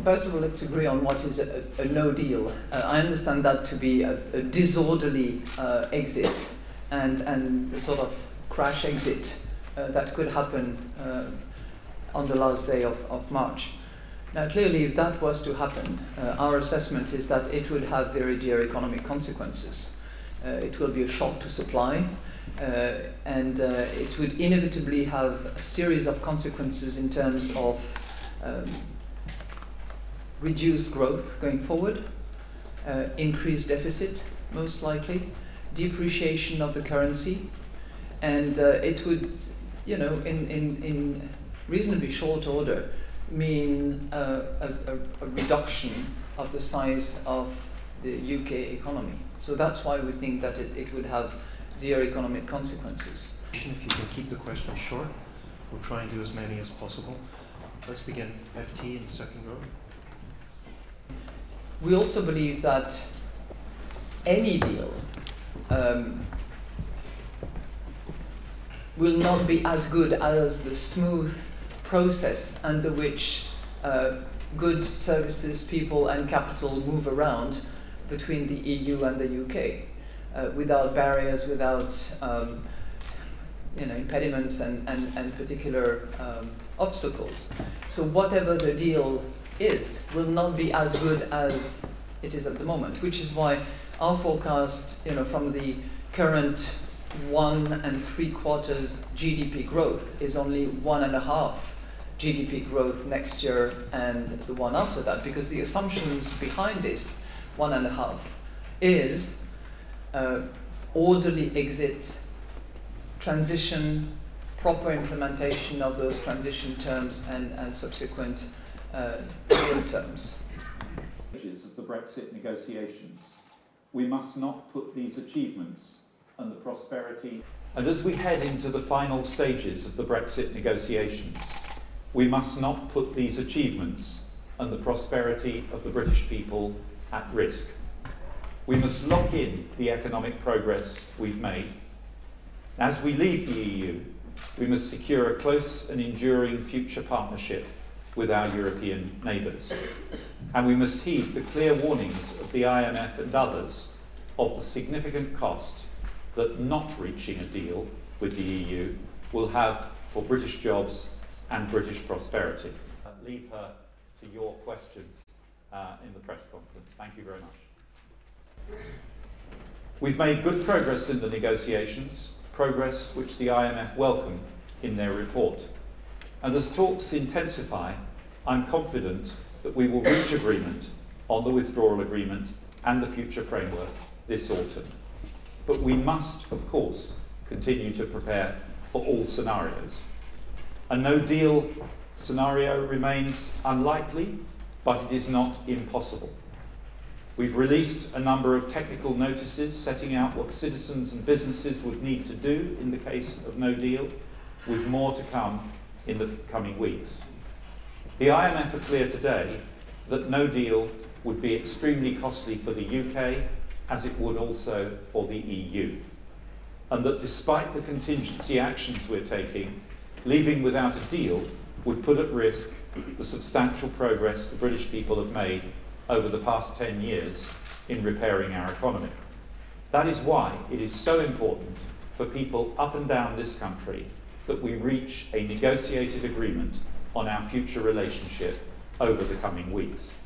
First of all, let's agree on what is a no deal. I understand that to be a disorderly exit and a sort of crash exit that could happen on the last day of March. Now, clearly, if that was to happen, our assessment is that it would have very dear economic consequences. It will be a shock to supply, and it would inevitably have a series of consequences in terms of reduced growth going forward, increased deficit, most likely, depreciation of the currency, and it would, you know, in reasonably short order, mean a reduction of the size of the UK economy. So that's why we think that it would have dear economic consequences. If you can keep the questions short, we'll try and do as many as possible. Let's begin. FT in the second row. We also believe that any deal will not be as good as the smooth process under which goods, services, people and capital move around between the EU and the UK, without barriers, without impediments and particular obstacles. So whatever the deal is will not be as good as it is at the moment, which is why our forecast, from the current 1 3/4 GDP growth is only 1.5 GDP growth next year and the one after that, because the assumptions behind this 1.5 is orderly exit, transition, proper implementation of those transition terms and subsequent real terms. Of the Brexit negotiations. We must not put these achievements and the prosperity. And as we head into the final stages of the Brexit negotiations, we must not put these achievements and the prosperity of the British people at risk. We must lock in the economic progress we've made. As we leave the EU, we must secure a close and enduring future partnership with our European neighbours. And we must heed the clear warnings of the IMF and others of the significant cost that not reaching a deal with the EU will have for British jobs and British prosperity. I'll leave her to your questions in the press conference. Thank you very much. We've made good progress in the negotiations, progress which the IMF welcome in their report. And as talks intensify, I'm confident that we will reach agreement on the withdrawal agreement and the future framework this autumn. But we must, of course, continue to prepare for all scenarios. A no-deal scenario remains unlikely, but it is not impossible. We've released a number of technical notices setting out what citizens and businesses would need to do in the case of no deal, with more to come in the coming weeks. The IMF are clear today that no deal would be extremely costly for the UK, as it would also for the EU, and that despite the contingency actions we're taking, leaving without a deal would put at risk the substantial progress the British people have made over the past 10 years in repairing our economy. That is why it is so important for people up and down this country that we reach a negotiated agreement on our future relationship over the coming weeks.